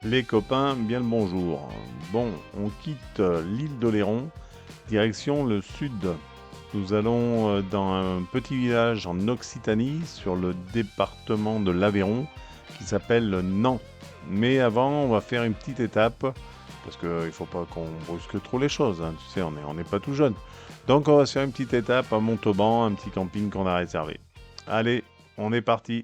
Les copains, bien le bonjour. Bon, on quitte l'île d'Oléron, direction le sud. Nous allons dans un petit village en Occitanie, sur le département de l'Aveyron, qui s'appelle Nant. Mais avant, on va faire une petite étape, parce qu'il ne faut pas qu'on brusque trop les choses, hein. Tu sais, on n'est pas tout jeune. Donc on va se faire une petite étape à Montauban, un petit camping qu'on a réservé. Allez, on est parti.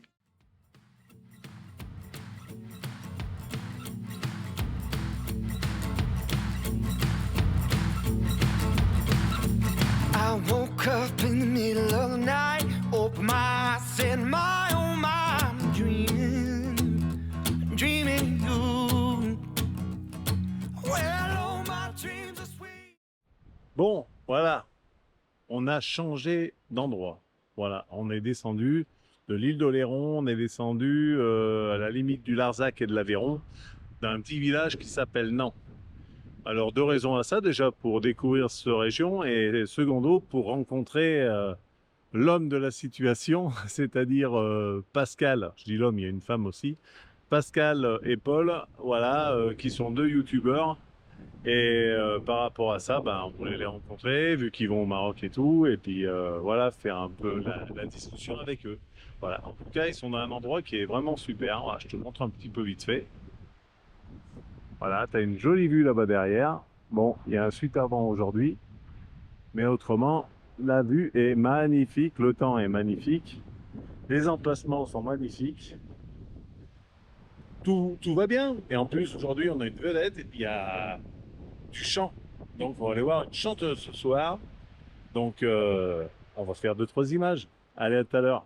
I woke up in the middle of the night, opened my eyes, said my oh my, I'm dreaming you. Well, oh my dreams are sweet. Bon, voilà, on a changé d'endroit. Voilà, on est descendu de l'île d'Oléron, on est descendu à la limite du Larzac et de l'Aveyron, d'un petit village qui s'appelle Nant. Alors, deux raisons à ça. Déjà, pour découvrir cette région et secondo, pour rencontrer l'homme de la situation, c'est-à-dire Pascal. Je dis l'homme, il y a une femme aussi. Pascal et Paul, voilà, qui sont deux youtubeurs. Et par rapport à ça, on voulait les rencontrer, vu qu'ils vont au Maroc et tout. Et puis, voilà, faire un peu la discussion avec eux. Voilà. En tout cas, ils sont dans un endroit qui est vraiment super. Voilà, je te montre un petit peu vite fait. Voilà, tu as une jolie vue là-bas derrière. Bon, il y a un suite avant aujourd'hui. Mais autrement, la vue est magnifique. Le temps est magnifique. Les emplacements sont magnifiques. Tout va bien. Et en plus, aujourd'hui, on a une vedette. Il y a du chant. Donc, on va aller voir une chanteuse ce soir. Donc, on va faire 2-3 images. Allez, à tout à l'heure.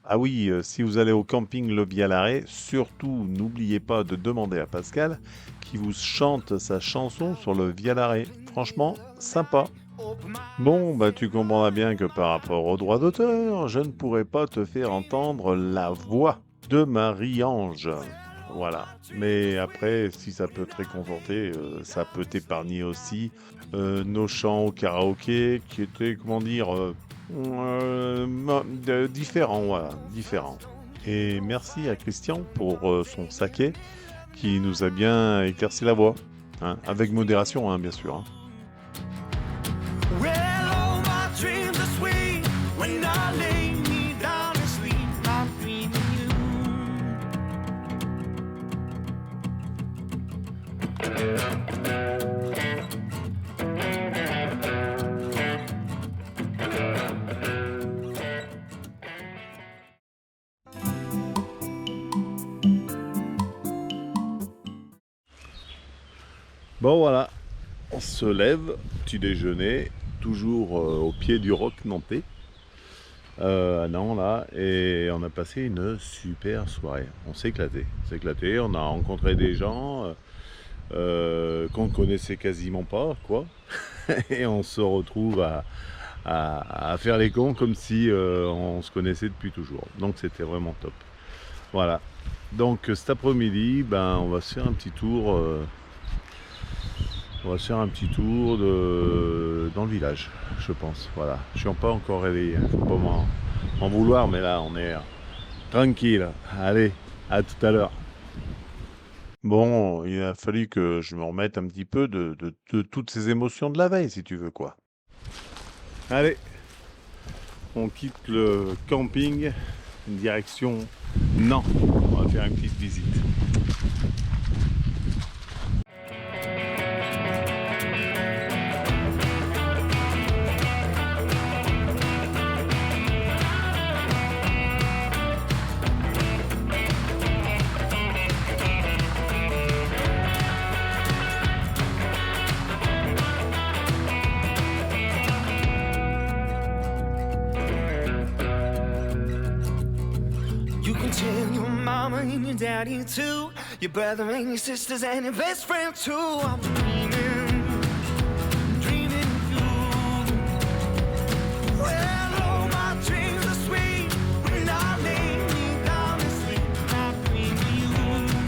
Ah oui, si vous allez au camping Le Vialaret, surtout n'oubliez pas de demander à Pascal qui vous chante sa chanson sur le Vialaret. Franchement, sympa. Bon, tu comprendras bien que par rapport aux droits d'auteur, je ne pourrai pas te faire entendre la voix de Marie-Ange. Voilà. Mais après, si ça peut te réconforter, ça peut t'épargner aussi nos chants au karaoké qui étaient, différents, voilà, différents. Et merci à Christian pour son saké qui nous a bien éclairci la voix, hein, avec modération, hein, bien sûr. Hein. Well, oh my dreams are sweet when I lay me down to sleep. I'm dreaming Bon voilà, on se lève, petit déjeuner, toujours au pied du roc nantais, à Nantes là, et on a passé une super soirée. On s'est éclaté, on a rencontré des gens qu'on ne connaissait quasiment pas, quoi, et on se retrouve à faire les cons comme si on se connaissait depuis toujours. Donc c'était vraiment top. Voilà, donc cet après-midi, on va se faire un petit tour. On va se faire un petit tour dans le village, je pense. Voilà. Je suis pas encore réveillé, faut pas m'en vouloir, mais là on est tranquille. Allez, à tout à l'heure. Bon, il a fallu que je me remette un petit peu de toutes ces émotions de la veille, si tu veux, quoi. Allez, on quitte le camping, direction Nantes. On va faire une petite visite. You can tell your mama and your daddy too, your brother and your sisters and your best friend too. I'm dreaming of you. Well, oh, my dreams are sweet when I lay me down to sleep. I'm dreaming of you.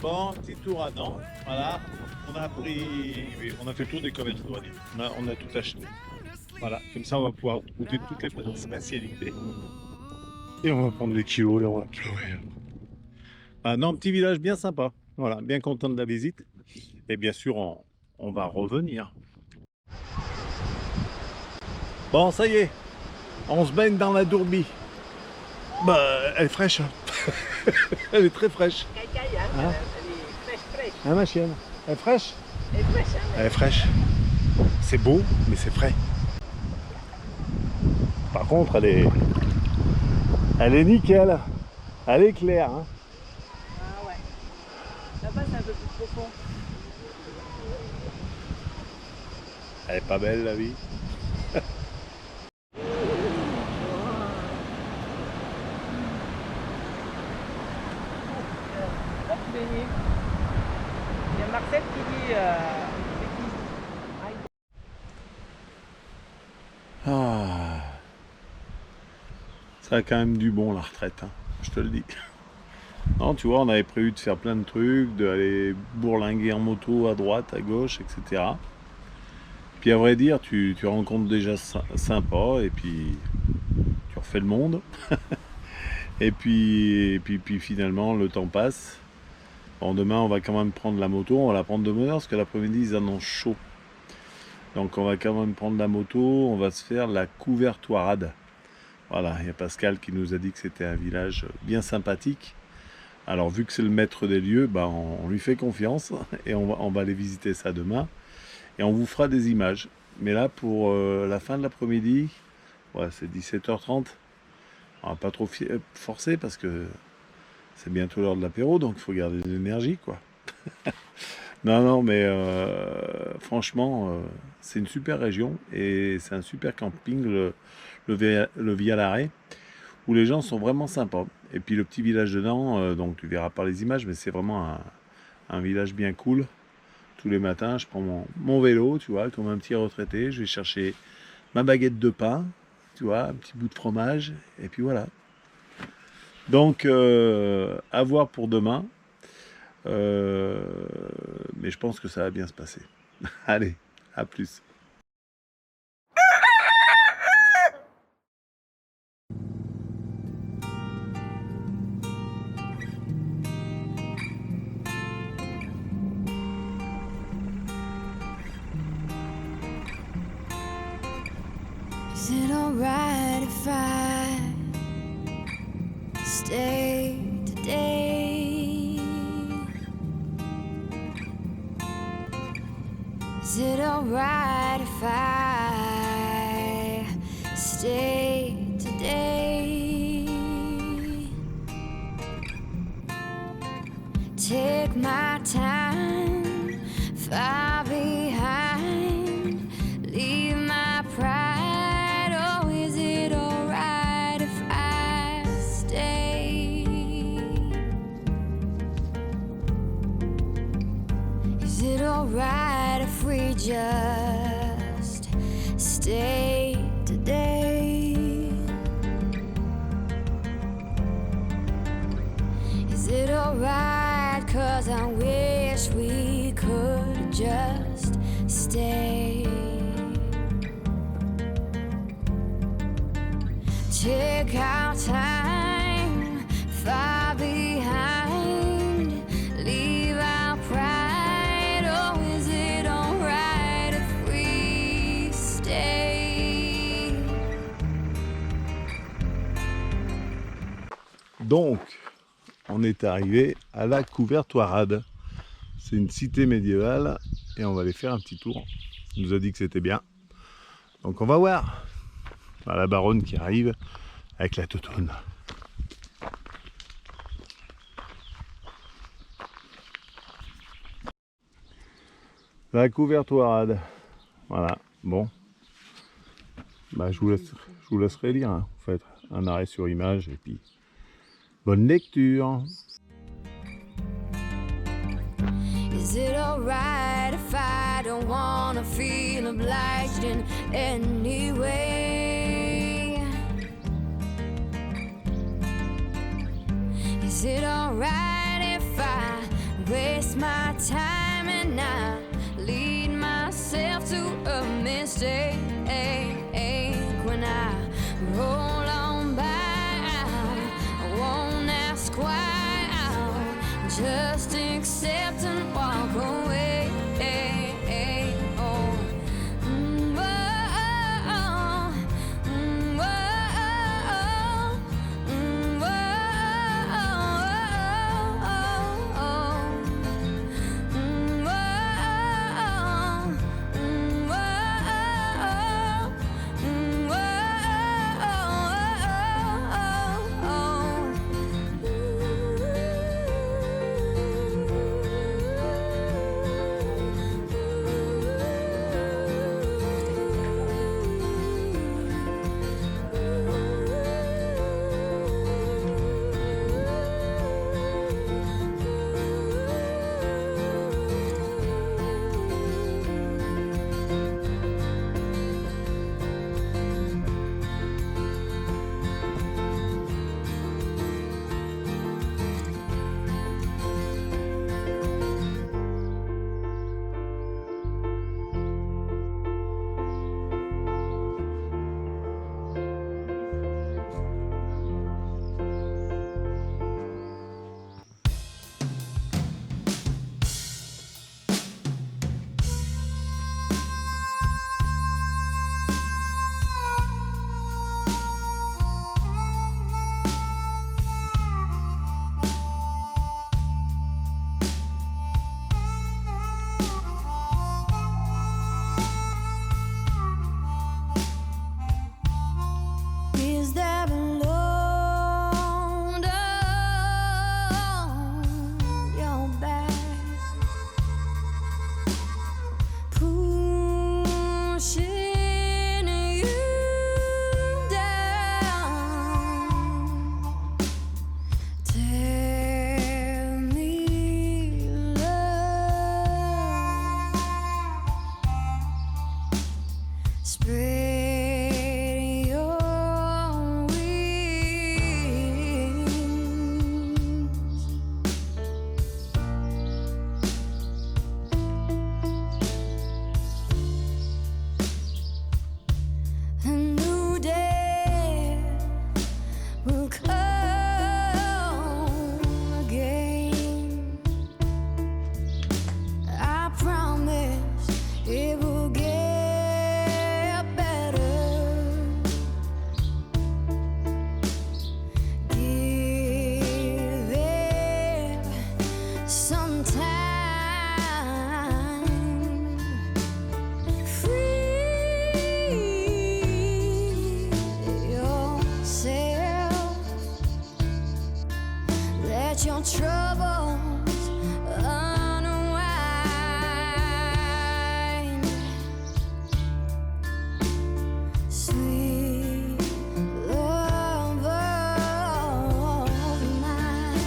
Bon, petit tour à Nantes, voilà. On a fait le tour des commerces douaniers. On a tout acheté. Voilà, comme ça on va pouvoir goûter toutes les spécialités. Et on va prendre les kilos et on va pleurer. Ah non, petit village bien sympa. Voilà, bien content de la visite. Et bien sûr, on va revenir. Bon, ça y est, on se baigne dans la Dourbie. Bah, elle est fraîche. Hein. Elle est très fraîche. Caille, hein, Hein? elle est fraîche. Hein, ma chienne? Elle est fraîche? Elle est fraîche, hein, Elle est fraîche. C'est beau, mais c'est frais. Par contre, elle est nickel. Elle est claire. Hein. Ah ouais. Là-bas, c'est un peu plus profond. Elle est pas belle, la vie. Hop, baigner. Il y a Marcel qui dit... Ah. Ça a quand même du bon, la retraite. Hein. Je te le dis. Non, tu vois, on avait prévu de faire plein de trucs, d'aller bourlinguer en moto à droite, à gauche, etc. Puis à vrai dire, tu rencontres déjà sympa et puis tu refais le monde. et puis finalement, le temps passe. Bon, demain, on va quand même prendre la moto. On va la prendre de bonne heure parce que l'après-midi, ils annoncent chaud. Donc on va quand même prendre la moto. On va se faire la Couvertoirade. Voilà, il y a Pascal qui nous a dit que c'était un village bien sympathique. Alors vu que c'est le maître des lieux, bah, on lui fait confiance et on va aller visiter ça demain. Et on vous fera des images. Mais là, pour la fin de l'après-midi, ouais, c'est 17h30. On va pas trop forcer parce que c'est bientôt l'heure de l'apéro, donc il faut garder de l'énergie, quoi. Non, mais franchement, c'est une super région et c'est un super camping, le Vialaré, où les gens sont vraiment sympas. Et puis le petit village dedans, donc tu verras par les images, mais c'est vraiment un village bien cool. Tous les matins, je prends mon vélo, tu vois, comme un petit retraité. Je vais chercher ma baguette de pain, tu vois, un petit bout de fromage, et puis voilà. Donc, à voir pour demain. Mais je pense que ça va bien se passer. Allez, à plus. Is it alright if I stay today? Is it alright if I stay today? Take my time, far behind, leave my pride. Oh, is it alright if I stay? Is it alright if we just stay today? Is it alright? 'Cause I wish we could just stay. Take our time, far behind, leave our pride. Oh, is it alright if we stay? Donc, on est arrivé à la Couvertoirade. C'est une cité médiévale et on va aller faire un petit tour. Il nous a dit que c'était bien. Donc on va voir. Voilà la baronne qui arrive avec la toutoune. La Couvertoirade. Voilà, bon. Bah, je vous laisserai lire. Hein. Vous faites un arrêt sur image et puis bonne lecture. Is it alright if I don't wanna feel obliged in any way? Is it alright if I waste my time and I lead myself to a mistake when I roll on by? Spread your wings a new day will come again. I promise it will get better. Give it some time. Free yourself. Let your troubles unwind. Sweet love of mine.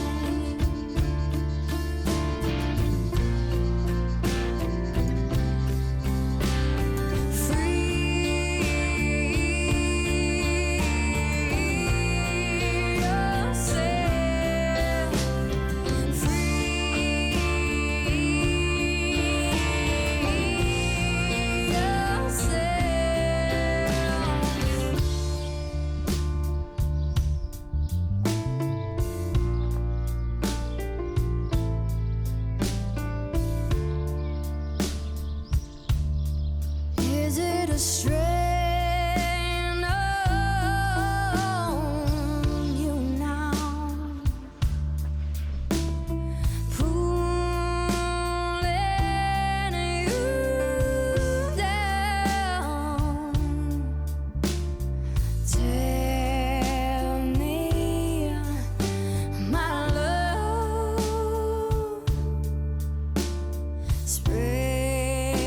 Free yourself. Free yourself. Is it a strain on you now? Pulling you down. Tell me, my love. Spread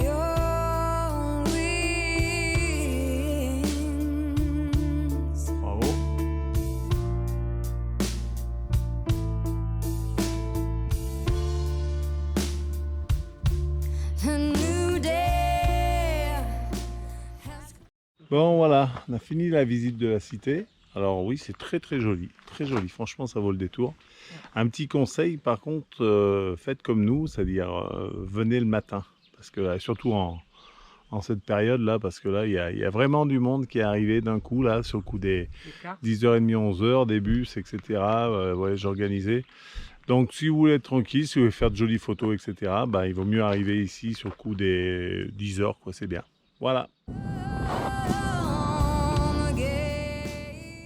your wings. Bravo. A new day has Bon voilà, on a fini la visite de la cité. Alors oui, c'est très joli, très joli. Franchement, ça vaut le détour. Un petit conseil, par contre, faites comme nous, c'est-à-dire venez le matin, parce que là, surtout en cette période-là, parce que là, il y a vraiment du monde qui est arrivé d'un coup, là, sur le coup des 10h30, 11h, des bus, etc. Voyage organisé. Donc, si vous voulez être tranquille, si vous voulez faire de jolies photos, etc., bah, il vaut mieux arriver ici sur le coup des 10h, quoi, c'est bien. Voilà. come again.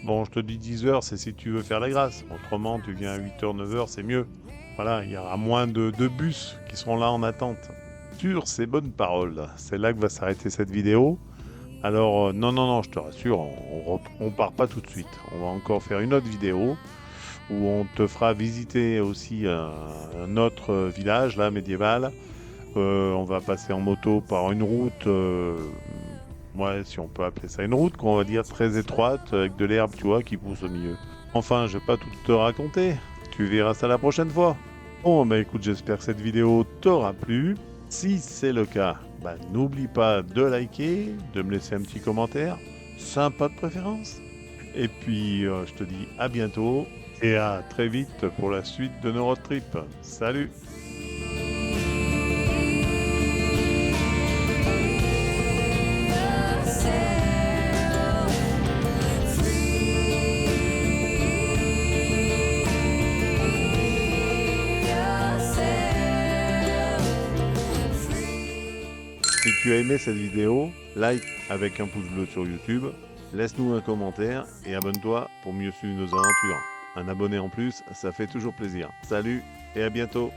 Bon, je te dis 10h, c'est si tu veux faire la grâce. Autrement, tu viens à 8h, 9h, c'est mieux. Voilà, il y aura moins de bus qui seront là en attente. Sur ces bonnes paroles, c'est là que va s'arrêter cette vidéo. Alors, non, je te rassure, on part pas tout de suite. On va encore faire une autre vidéo où on te fera visiter aussi un autre village, là, médiéval. On va passer en moto par une route, ouais, si on peut appeler ça une route, qu'on va dire très étroite, avec de l'herbe, tu vois, qui pousse au milieu. Enfin, je vais pas tout te raconter. Tu verras ça la prochaine fois. Bon, bah écoute, j'espère que cette vidéo t'aura plu. Si c'est le cas, bah, n'oublie pas de liker, de me laisser un petit commentaire, sympa de préférence. Et puis, je te dis à bientôt et à très vite pour la suite de nos road trips. Salut! Si tu as aimé cette vidéo, like avec un pouce bleu sur YouTube, laisse-nous un commentaire et abonne-toi pour mieux suivre nos aventures. Un abonné en plus, ça fait toujours plaisir. Salut et à bientôt!